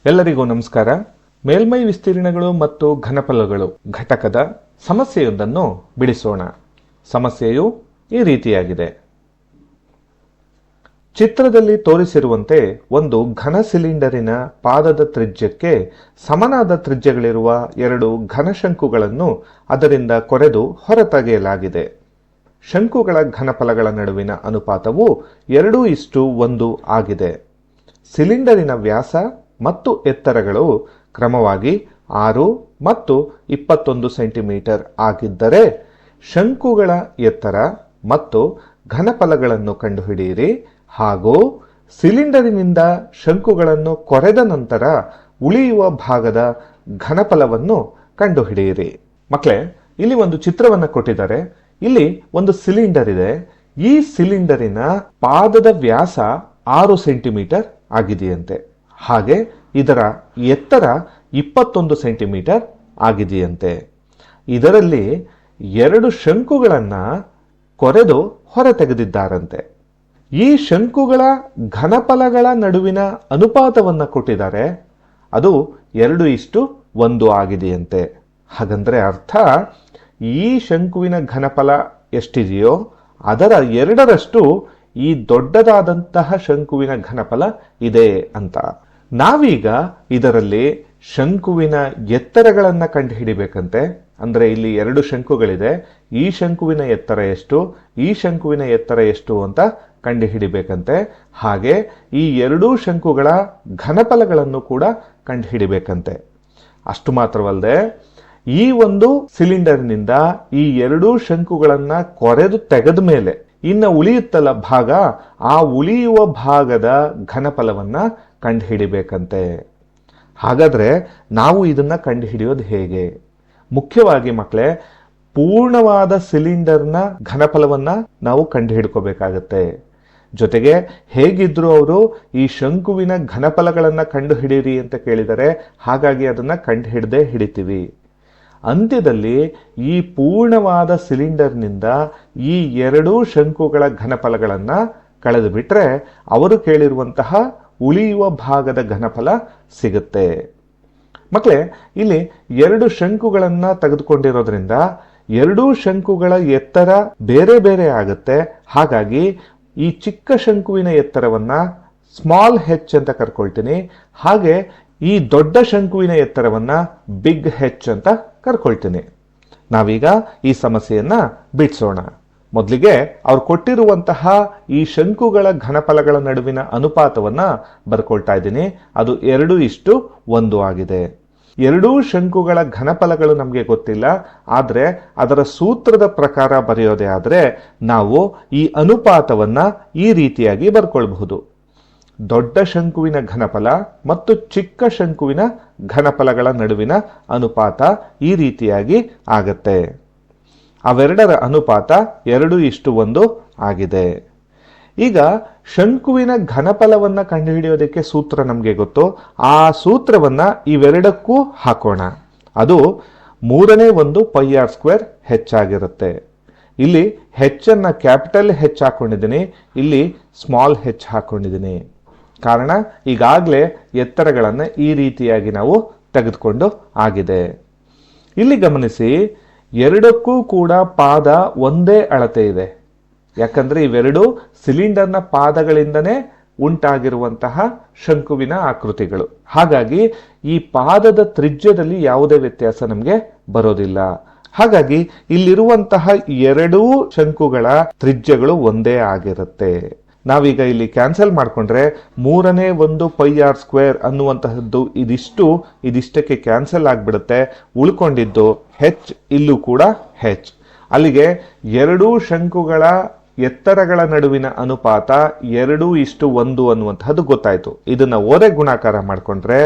ಎಲ್ಲರಿಗೂ ನಮಸ್ಕಾರ. ಮೇಲ್ಮೈ ವಿಸ್ತೀರ್ಣಗಳು ಮತ್ತು ಘನಫಲಗಳು ಘಟಕದ ಸಮಸ್ಯೆಯೊಂದನ್ನು ಬಿಡಿಸೋಣ. ಸಮಸ್ಯೆಯು ಈ ರೀತಿಯಾಗಿದೆ. ಚಿತ್ರದಲ್ಲಿ ತೋರಿಸಿರುವಂತೆ ಒಂದು ಘನ ಸಿಲಿಂಡರಿನ ಪಾದದ ತ್ರಿಜ್ಯಕ್ಕೆ ಸಮನಾದ ತ್ರಿಜ್ಯಗಳಿರುವ ಎರಡು ಘನಶಂಕುಗಳನ್ನು ಅದರಿಂದ ಕೊರೆದು ಹೊರತೆಗೆಯಲಾಗಿದೆ. ಶಂಕುಗಳ ಘನಫಲಗಳ ನಡುವಿನ ಅನುಪಾತವು 2:1 ಆಗಿದೆ. ಸಿಲಿಂಡರಿನ ವ್ಯಾಸ ಮತ್ತು ಎತ್ತರಗಳು ಕ್ರಮವಾಗಿ 6 ಮತ್ತು 21 ಸೆಂಟಿಮೀಟರ್ ಆಗಿದ್ದರೆ ಶಂಕುಗಳ ಎತ್ತರ ಮತ್ತು ಘನಫಲಗಳನ್ನು ಕಂಡುಹಿಡಿಯಿರಿ ಹಾಗೂ ಸಿಲಿಂಡರಿನಿಂದ ಶಂಕುಗಳನ್ನು ಕೊರೆದ ನಂತರ ಉಳಿಯುವ ಭಾಗದ ಘನಫಲವನ್ನು ಕಂಡುಹಿಡಿಯಿರಿ. ಮಕ್ಕಳೇ, ಇಲ್ಲಿ ಒಂದು ಚಿತ್ರವನ್ನು ಕೊಟ್ಟಿದ್ದಾರೆ. ಇಲ್ಲಿ ಒಂದು ಸಿಲಿಂಡರ್ ಇದೆ. ಈ ಸಿಲಿಂಡರಿನ ಪಾದದ ವ್ಯಾಸ 6 ಸೆಂಟಿಮೀಟರ್ ಆಗಿದೆಯಂತೆ. ಹಾಗೆ ಇದರ ಎತ್ತರ 21 ಸೆಂಟಿಮೀಟರ್ ಆಗಿದೆಯಂತೆ. ಇದರಲ್ಲಿ 2 ಶಂಕುಗಳನ್ನು ಕೊರೆದು ಹೊರತೆಗೆದಿದ್ದಾರಂತೆ. ಈ ಶಂಕುಗಳ ಘನಫಲಗಳ ನಡುವಿನ ಅನುಪಾತವನ್ನು ಕೊಟ್ಟಿದ್ದಾರೆ. ಅದು 2:1 ಆಗಿದೆಯಂತೆ. ಹಾಗಂದ್ರೆ ಅರ್ಥ, ಈ ಶಂಕುವಿನ ಘನಫಲ ಎಷ್ಟಿದೆಯೋ ಅದರ 2ರಷ್ಟು ಈ ದೊಡ್ಡದಾದಂತಹ ಶಂಕುವಿನ ಘನಫಲ ಇದೆ ಅಂತ. ನಾವೀಗ ಇದರಲ್ಲಿ ಶಂಕುವಿನ ಎತ್ತರಗಳನ್ನು ಕಂಡುಹಿಡಿಬೇಕಂತೆ. ಅಂದ್ರೆ ಇಲ್ಲಿ 2 ಶಂಕುಗಳಿದೆ. ಈ ಶಂಕುವಿನ ಎತ್ತರ ಎಷ್ಟು, ಈ ಶಂಕುವಿನ ಎತ್ತರ ಎಷ್ಟು ಅಂತ ಕಂಡುಹಿಡಿಬೇಕಂತೆ. ಹಾಗೆ ಈ 2 ಶಂಕುಗಳ ಘನಫಲಗಳನ್ನು ಕೂಡ ಕಂಡುಹಿಡಿಬೇಕಂತೆ. ಅಷ್ಟು ಮಾತ್ರವಲ್ಲದೆ ಈ ಒಂದು ಸಿಲಿಂಡರ್ನಿಂದ ಈ 2 ಶಂಕುಗಳನ್ನ ಕೊರೆದು ತೆಗೆದ ಮೇಲೆ ಇನ್ನು ಉಳಿಯುತ್ತಲ್ಲ ಭಾಗ, ಆ ಉಳಿಯುವ ಭಾಗದ ಘನಫಲವನ್ನ ಕಂಡುಹಿಡಿಬೇಕಂತೆ. ಹಾಗಾದ್ರೆ ನಾವು ಇದನ್ನ ಕಂಡುಹಿಡಿಯೋದು ಹೇಗೆ? ಮುಖ್ಯವಾಗಿ ಮಕ್ಕಳೇ, ಪೂರ್ಣವಾದ ಸಿಲಿಂಡರ್ನ ಘನಫಲವನ್ನ ನಾವು ಕಂಡುಹಿಡ್ಕೋಬೇಕಾಗತ್ತೆ. ಜೊತೆಗೆ ಹೇಗಿದ್ರು ಅವರು ಈ ಶಂಕುವಿನ ಘನಫಲಗಳನ್ನ ಕಂಡುಹಿಡಿಯಿರಿ ಅಂತ ಕೇಳಿದರೆ, ಹಾಗಾಗಿ ಅದನ್ನ ಕಂಡುಹಿಡದೆ ಹಿಡಿತೀವಿ. ಅಂತ್ಯದಲ್ಲಿ ಈ ಪೂರ್ಣವಾದ ಸಿಲಿಂಡರ್ನಿಂದ ಈ 2 ಶಂಕುಗಳ ಘನಫಲಗಳನ್ನು ಕಳೆದು ಬಿಟ್ರೆ ಅವರು ಕೇಳಿರುವಂತಹ ಉಳಿಯುವ ಭಾಗದ ಘನಫಲ ಸಿಗುತ್ತೆ. ಮಕ್ಕಳೇ, ಇಲ್ಲಿ 2 ಶಂಕುಗಳನ್ನು ತೆಗೆದುಕೊಂಡಿರೋದ್ರಿಂದ 2 ಶಂಕುಗಳ ಎತ್ತರ ಬೇರೆ ಬೇರೆ ಆಗುತ್ತೆ. ಹಾಗಾಗಿ ಈ ಚಿಕ್ಕ ಶಂಕುವಿನ ಎತ್ತರವನ್ನ ಸ್ಮಾಲ್ ಹೆಚ್ ಅಂತ ಕರ್ಕೊಳ್ತೀನಿ. ಹಾಗೆ ಈ ದೊಡ್ಡ ಶಂಕುವಿನ ಎತ್ತರವನ್ನ ಬಿಗ್ ಹೆಚ್ ಅಂತ ಕರ್ಕೊಳ್ತೀನಿ. ನಾವೀಗ ಈ ಸಮಸ್ಯೆಯನ್ನ ಬಿಡಿಸೋಣ. ಮೊದಲಿಗೆ ಅವ್ರು ಕೊಟ್ಟಿರುವಂತಹ ಈ ಶಂಕುಗಳ ಘನಫಲಗಳ ನಡುವಿನ ಅನುಪಾತವನ್ನ ಬರ್ಕೊಳ್ತಾ ಇದ್ದೀನಿ. ಅದು 2:1 ಆಗಿದೆ. 2 ಶಂಕುಗಳ ಘನಫಲಗಳು ನಮಗೆ ಗೊತ್ತಿಲ್ಲ, ಆದ್ರೆ ಅದರ ಸೂತ್ರದ ಪ್ರಕಾರ ಬರೆಯೋದೇ ಆದ್ರೆ ನಾವು ಈ ಅನುಪಾತವನ್ನ ಈ ರೀತಿಯಾಗಿ ಬರ್ಕೊಳ್ಬಹುದು. ದೊಡ್ಡ ಶಂಕುವಿನ ಘನಫಲ ಮತ್ತು ಚಿಕ್ಕ ಶಂಕುವಿನ ಘನಫಲಗಳ ನಡುವಿನ ಅನುಪಾತ ಈ ರೀತಿಯಾಗಿ ಆಗತ್ತೆ. ಅವೆರಡರ ಅನುಪಾತ 2:1 ಆಗಿದೆ. ಈಗ ಶಂಕುವಿನ ಘನಫಲವನ್ನ ಕಂಡುಹಿಡಿಯೋದಕ್ಕೆ ಸೂತ್ರ ನಮಗೆ ಗೊತ್ತು. ಆ ಸೂತ್ರವನ್ನ ಇವೆರಡಕ್ಕೂ ಹಾಕೋಣ. ಅದು 3/1 πr² ಹೆಚ್ಚಾಗಿರುತ್ತೆ. ಇಲ್ಲಿ ಹೆಚ್ಚನ್ನ ಕ್ಯಾಪಿಟಲ್ ಹೆಚ್ ಹಾಕೊಂಡಿದ್ದೀನಿ, ಇಲ್ಲಿ ಸ್ಮಾಲ್ ಹೆಚ್ ಹಾಕೊಂಡಿದ್ದೀನಿ. ಕಾರಣ ಈಗಾಗಲೇ ಎತ್ತರಗಳನ್ನ ಈ ರೀತಿಯಾಗಿ ನಾವು ತೆಗೆದುಕೊಂಡು ಆಗಿದೆ. ಇಲ್ಲಿ ಗಮನಿಸಿ, 2ಕ್ಕೂ ಕೂಡ ಪಾದ ಒಂದೇ ಅಳತೆ ಇದೆ. ಯಾಕಂದ್ರೆ ಇವೆರಡು ಸಿಲಿಂಡರ್ನ ಪಾದಗಳಿಂದನೇ ಉಂಟಾಗಿರುವಂತಹ ಶಂಕುವಿನ ಆಕೃತಿಗಳು. ಹಾಗಾಗಿ ಈ ಪಾದದ ತ್ರಿಜ್ಯದಲ್ಲಿ ಯಾವುದೇ ವ್ಯತ್ಯಾಸ ನಮಗೆ ಬರೋದಿಲ್ಲ. ಹಾಗಾಗಿ ಇಲ್ಲಿರುವಂತಹ 2 ಶಂಕುಗಳ ತ್ರಿಜ್ಯಗಳು ಒಂದೇ ಆಗಿರುತ್ತೆ. ನಾವೀಗ ಇಲ್ಲಿ ಕ್ಯಾನ್ಸಲ್ ಮಾಡ್ಕೊಂಡ್ರೆ 3/1 πr² ಅನ್ನುವಂತಹದ್ದು ಇದಿಷ್ಟಕ್ಕೆ ಕ್ಯಾನ್ಸಲ್ ಆಗ್ಬಿಡುತ್ತೆ. ಉಳ್ಕೊಂಡಿದ್ದು ಹೆಚ್, ಇಲ್ಲೂ ಕೂಡ ಹೆಚ್. ಅಲ್ಲಿಗೆ 2 ಶಂಕುಗಳ ಎತ್ತರಗಳ ನಡುವಿನ ಅನುಪಾತ 2:1 ಅನ್ನುವಂತಹದ್ದು ಗೊತ್ತಾಯ್ತು. ಇದನ್ನ ಓರೆ ಗುಣಾಕಾರ ಮಾಡ್ಕೊಂಡ್ರೆ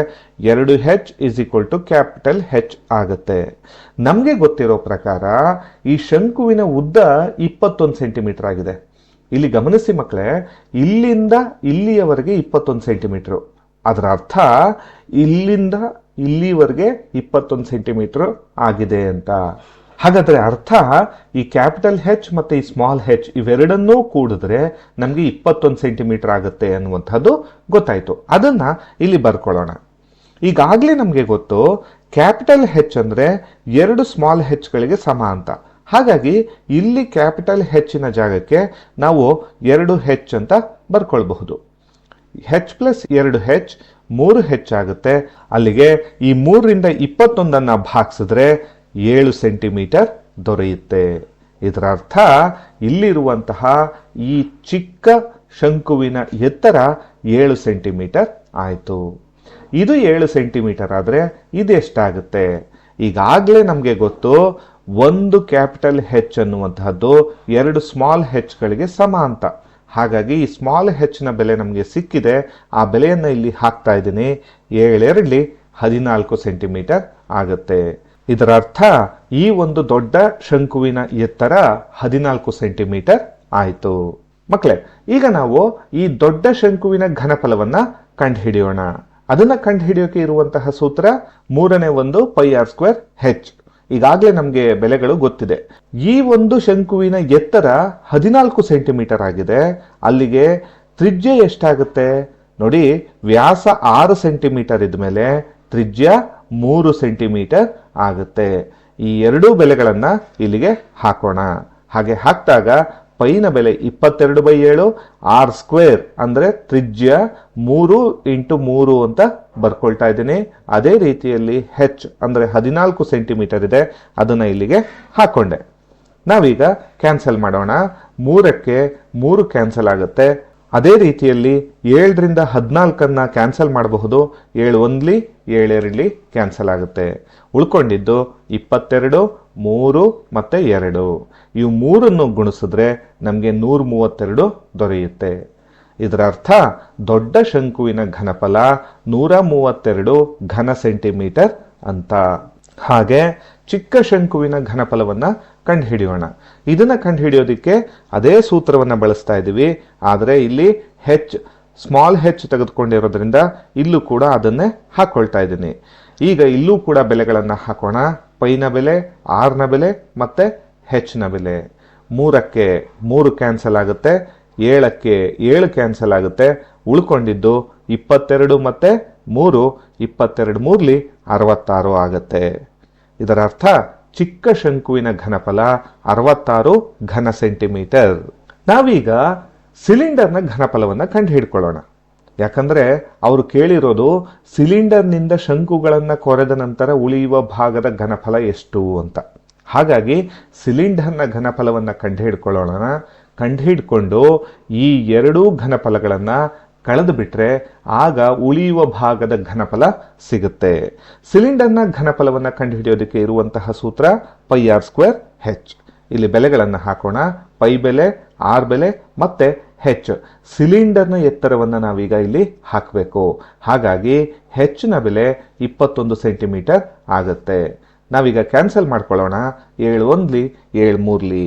2h = ಕ್ಯಾಪಿಟಲ್ ಹೆಚ್ ಆಗುತ್ತೆ. ನಮ್ಗೆ ಗೊತ್ತಿರೋ ಪ್ರಕಾರ ಈ ಶಂಕುವಿನ ಉದ್ದ 21 ಸೆಂಟಿಮೀಟರ್ ಆಗಿದೆ. ಇಲ್ಲಿ ಗಮನಿಸಿ ಮಕ್ಕಳೇ, ಇಲ್ಲಿಂದ ಇಲ್ಲಿಯವರೆಗೆ 21 ಸೆಂಟಿಮೀಟರ್. ಅದರ ಅರ್ಥ ಇಲ್ಲಿಂದ ಇಲ್ಲಿವರೆಗೆ 21 ಸೆಂಟಿಮೀಟರ್ ಆಗಿದೆ ಅಂತ. ಹಾಗಾದ್ರೆ ಅರ್ಥ, ಈ ಕ್ಯಾಪಿಟಲ್ ಹೆಚ್ ಮತ್ತೆ ಈ ಸ್ಮಾಲ್ ಹೆಚ್ ಇವೆರಡನ್ನೂ ಕೂಡಿದ್ರೆ ನಮಗೆ 21 ಸೆಂಟಿಮೀಟರ್ ಆಗುತ್ತೆ ಅನ್ನುವಂಥದ್ದು ಗೊತ್ತಾಯ್ತು. ಅದನ್ನ ಇಲ್ಲಿ ಬರ್ಕೊಳ್ಳೋಣ. ಈಗಾಗಲೇ ನಮಗೆ ಗೊತ್ತು ಕ್ಯಾಪಿಟಲ್ ಹೆಚ್ ಅಂದ್ರೆ 2 ಸ್ಮಾಲ್ ಹೆಚ್ಗಳಿಗೆ ಸಮ ಅಂತ. ಹಾಗಾಗಿ ಇಲ್ಲಿ ಕ್ಯಾಪಿಟಲ್ ಹೆಚ್ಚಿನ ಜಾಗಕ್ಕೆ ನಾವು 2 ಹೆಚ್ ಅಂತ ಬರ್ಕೊಳ್ಬಹುದು. ಹೆಚ್ ಪ್ಲಸ್ 2 ಹೆಚ್ 3 ಹೆಚ್ ಆಗುತ್ತೆ. ಅಲ್ಲಿಗೆ ಈ 3ರಿಂದ 21 ಭಾಗಿಸಿದ್ರೆ 7 ಸೆಂಟಿಮೀಟರ್ ದೊರೆಯುತ್ತೆ. ಇದರ ಅರ್ಥ ಇಲ್ಲಿರುವಂತಹ ಈ ಚಿಕ್ಕ ಶಂಕುವಿನ ಎತ್ತರ 7 ಸೆಂಟಿಮೀಟರ್ ಆಯಿತು. ಇದು 7 ಸೆಂಟಿಮೀಟರ್ ಆದರೆ ಇದೆಷ್ಟಾಗುತ್ತೆ? ಈಗಾಗಲೇ ನಮಗೆ ಗೊತ್ತು ಒಂದು ಕ್ಯಾಪಿಟಲ್ ಹೆಚ್ ಅನ್ನುವಂತಹದ್ದು 2 ಸ್ಮಾಲ್ ಹೆಚ್ಗಳಿಗೆ ಸಮ ಅಂತ. ಹಾಗಾಗಿ ಈ ಸ್ಮಾಲ್ ಹೆಚ್ನ ಬೆಲೆ ನಮಗೆ ಸಿಕ್ಕಿದೆ. ಆ ಬೆಲೆಯನ್ನು ಇಲ್ಲಿ ಹಾಕ್ತಾ ಇದ್ದೀನಿ. 7 14 ಸೆಂಟಿಮೀಟರ್ ಆಗುತ್ತೆ. ಇದರ ಅರ್ಥ ಈ ಒಂದು ದೊಡ್ಡ ಶಂಕುವಿನ ಎತ್ತರ 14 ಸೆಂಟಿಮೀಟರ್ ಆಯಿತು. ಮಕ್ಕಳೇ, ಈಗ ನಾವು ಈ ದೊಡ್ಡ ಶಂಕುವಿನ ಘನಫಲವನ್ನ ಕಂಡುಹಿಡಿಯೋಣ. ಅದನ್ನ ಕಂಡುಹಿಡಿಯೋಕೆ ಇರುವಂತಹ ಸೂತ್ರ 3/1 πr² h. ಈಗಾಗಲೇ ನಮಗೆ ಬೆಲೆಗಳು ಗೊತ್ತಿದೆ. ಈ ಒಂದು ಶಂಕುವಿನ ಎತ್ತರ 14 ಸೆಂಟಿಮೀಟರ್ ಆಗಿದೆ. ಅಲ್ಲಿಗೆ ತ್ರಿಜ್ಯ ಎಷ್ಟಾಗುತ್ತೆ ನೋಡಿ. ವ್ಯಾಸ 6 ಸೆಂಟಿಮೀಟರ್ ಇದ್ಮೇಲೆ ತ್ರಿಜ್ಯ 3 ಸೆಂಟಿಮೀಟರ್ ಆಗುತ್ತೆ. ಈ ಎರಡೂ ಬೆಲೆಗಳನ್ನ ಇಲ್ಲಿಗೆ ಹಾಕೋಣ. ಹಾಗೆ ಹಾಕಿದಾಗ ಪೈನ ಬೆಲೆ 22/7, r² ಅಂದ್ರೆ ತ್ರಿಜ್ಯ 3 × 3 ಅಂತ ಬರ್ಕೊಳ್ತಾ ಇದ್ದೀನಿ. ಅದೇ ರೀತಿಯಲ್ಲಿ ಹೆಚ್ ಅಂದ್ರೆ 14 ಸೆಂಟಿಮೀಟರ್ ಇದೆ, ಅದನ್ನ ಇಲ್ಲಿಗೆ ಹಾಕೊಂಡೆ. ನಾವೀಗ ಕ್ಯಾನ್ಸಲ್ ಮಾಡೋಣ. 3ಕ್ಕೆ 3 ಕ್ಯಾನ್ಸಲ್ ಆಗುತ್ತೆ. ಅದೇ ರೀತಿಯಲ್ಲಿ 7ರಿಂದ 14 ಕ್ಯಾನ್ಸಲ್ ಮಾಡಬಹುದು. 7 1 7 2 ಕ್ಯಾನ್ಸಲ್ ಆಗುತ್ತೆ. ಉಳ್ಕೊಂಡಿದ್ದು 22, 3 ಮತ್ತೆ 2. ಇವು 3 ಗುಣಿಸಿದ್ರೆ ನಮಗೆ 132 ದೊರೆಯುತ್ತೆ. ಇದರ ಅರ್ಥ ದೊಡ್ಡ ಶಂಕುವಿನ ಘನಫಲ 132 ಘನ ಸೆಂಟಿಮೀಟರ್ ಅಂತ. ಹಾಗೆ ಚಿಕ್ಕ ಶಂಕುವಿನ ಘನಫಲವನ್ನ ಕಂಡುಹಿಡಿಯೋಣ. ಇದನ್ನ ಕಂಡುಹಿಡಿಯೋದಿಕ್ಕೆ ಅದೇ ಸೂತ್ರವನ್ನ ಬಳಸ್ತಾ ಇದ್ದೀವಿ. ಆದರೆ ಇಲ್ಲಿ ಹೆಚ್ ಸ್ಮಾಲ್ ಹೆಚ್ ತೆಗೆದುಕೊಂಡಿರೋದ್ರಿಂದ ಇಲ್ಲೂ ಕೂಡ ಅದನ್ನೇ ಹಾಕೊಳ್ತಾ ಇದ್ದೀನಿ. ಈಗ ಇಲ್ಲೂ ಕೂಡ ಬೆಲೆಗಳನ್ನ ಹಾಕೋಣ. ಪೈನ ಬೆಲೆ, ಆರ್ನ ಬೆಲೆ ಮತ್ತೆ ಹೆಚ್ನ ಬೆಲೆ. 3ಕ್ಕೆ 3 ಕ್ಯಾನ್ಸಲ್ ಆಗುತ್ತೆ. 7ಕ್ಕೆ 7 ಕ್ಯಾನ್ಸಲ್ ಆಗುತ್ತೆ. ಉಳ್ಕೊಂಡಿದ್ದು 22 ಮತ್ತೆ 3, 22 3 66 ಆಗುತ್ತೆ. ಇದರ ಅರ್ಥ ಚಿಕ್ಕ ಶಂಕುವಿನ ಘನಫಲ 66 ಘನ ಸೆಂಟಿಮೀಟರ್. ನಾವೀಗ ಸಿಲಿಂಡರ್ನ ಘನಫಲವನ್ನು ಕಂಡುಹಿಡ್ಕೊಳ್ಳೋಣ. ಯಾಕಂದ್ರೆ ಅವರು ಕೇಳಿರೋದು ಸಿಲಿಂಡರ್ನಿಂದ ಶಂಕುಗಳನ್ನು ಕೊರೆದ ನಂತರ ಉಳಿಯುವ ಭಾಗದ ಘನಫಲ ಎಷ್ಟು ಅಂತ. ಹಾಗಾಗಿ ಸಿಲಿಂಡರ್ನ ಘನಫಲವನ್ನು ಕಂಡುಹಿಡ್ಕೊಳ್ಳೋಣ. ಕಂಡುಹಿಡ್ಕೊಂಡು ಈ ಎರಡೂ ಘನಫಲಗಳನ್ನು ಕಳೆದು ಬಿಟ್ರೆ ಆಗ ಉಳಿಯುವ ಭಾಗದ ಘನಫಲ ಸಿಗುತ್ತೆ. ಸಿಲಿಂಡರ್ನ ಘನಫಲವನ್ನು ಕಂಡುಹಿಡಿಯೋದಕ್ಕೆ ಇರುವಂತಹ ಸೂತ್ರ πr² h. ಇಲ್ಲಿ ಬೆಲೆಗಳನ್ನು ಹಾಕೋಣ. ಪೈ ಬೆಲೆ, ಆರ್ ಬೆಲೆ ಮತ್ತೆ ಹೆಚ್. ಸಿಲಿಂಡರ್ನ ಎತ್ತರವನ್ನು ನಾವೀಗ ಇಲ್ಲಿ ಹಾಕಬೇಕು. ಹಾಗಾಗಿ ಹೆಚ್ಚಿನ ಬೆಲೆ 21 ಸೆಂಟಿಮೀಟರ್ ಆಗುತ್ತೆ. ನಾವೀಗ ಕ್ಯಾನ್ಸಲ್ ಮಾಡ್ಕೊಳ್ಳೋಣ. 7 1 7 3.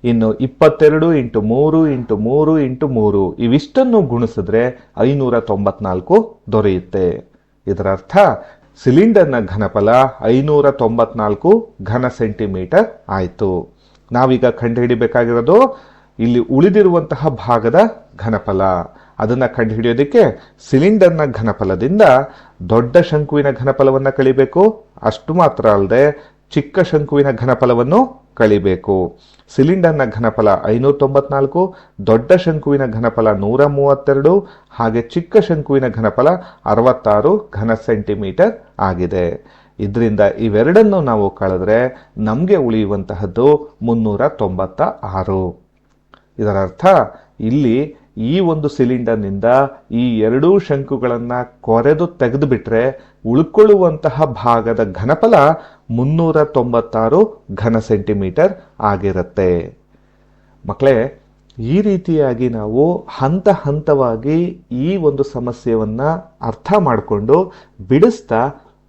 ಇನ್ನು 22 × 3 × 3 × 3 ಇವಿಷ್ಟನ್ನು ಗುಣಿಸಿದ್ರೆ 594 ದೊರೆಯುತ್ತೆ. ಇದರ ಅರ್ಥ ಸಿಲಿಂಡರ್ನ ಘನಫಲ 594 ಘನ ಸೆಂಟಿಮೀಟರ್ ಆಯಿತು. ನಾವೀಗ ಕಂಡುಹಿಡಿಬೇಕಾಗಿರೋದು ಇಲ್ಲಿ ಉಳಿದಿರುವಂತಹ ಭಾಗದ ಘನಫಲ. ಅದನ್ನ ಕಂಡುಹಿಡಿಯೋದಕ್ಕೆ ಸಿಲಿಂಡರ್ನ ಘನಫಲದಿಂದ ದೊಡ್ಡ ಶಂಕುವಿನ ಘನಫಲವನ್ನು ಕಳಿಬೇಕು. ಅಷ್ಟು ಮಾತ್ರ ಅಲ್ಲದೆ ಚಿಕ್ಕ ಶಂಕುವಿನ ಘನಫಲವನ್ನು ಕಳಿಬೇಕು. ಸಿಲಿಂಡರ್ನ ಘನಫಲ 594, ದೊಡ್ಡ ಶಂಕುವಿನ ಘನಫಲ 132, ಹಾಗೆ ಚಿಕ್ಕ ಶಂಕುವಿನ ಘನಫಲ 66 ಘನ ಸೆಂಟಿಮೀಟರ್ ಆಗಿದೆ. ಇದರಿಂದ ಇವೆರಡನ್ನು ನಾವು ಕಳೆದ್ರೆ ನಮಗೆ ಉಳಿಯುವಂತಹದ್ದು 396. ಇದರ ಅರ್ಥ ಇಲ್ಲಿ ಈ ಒಂದು ಸಿಲಿಂಡರ್ನಿಂದ ಈ ಎರಡೂ ಶಂಕುಗಳನ್ನು ಕೊರೆದು ತೆಗೆದು ಬಿಟ್ರೆ ಉಳ್ಕೊಳ್ಳುವಂತಹ ಭಾಗದ ಘನಫಲ 396 ಘನ ಸೆಂಟಿಮೀಟರ್ ಆಗಿರುತ್ತೆ. ಮಕ್ಕಳೇ, ಈ ರೀತಿಯಾಗಿ ನಾವು ಹಂತ ಹಂತವಾಗಿ ಈ ಒಂದು ಸಮಸ್ಯೆಯನ್ನ ಅರ್ಥ ಮಾಡಿಕೊಂಡು ಬಿಡಿಸ್ತಾ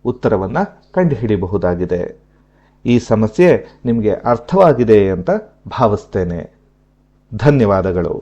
ಉತ್ತರವನ್ನ ಕಂಡುಹಿಡಿಯಬಹುದಾಗಿದೆ. ಈ ಸಮಸ್ಯೆ ನಿಮಗೆ ಅರ್ಥವಾಗಿದೆ ಅಂತ ಭಾವಿಸ್ತೇನೆ. ಧನ್ಯವಾದಗಳು.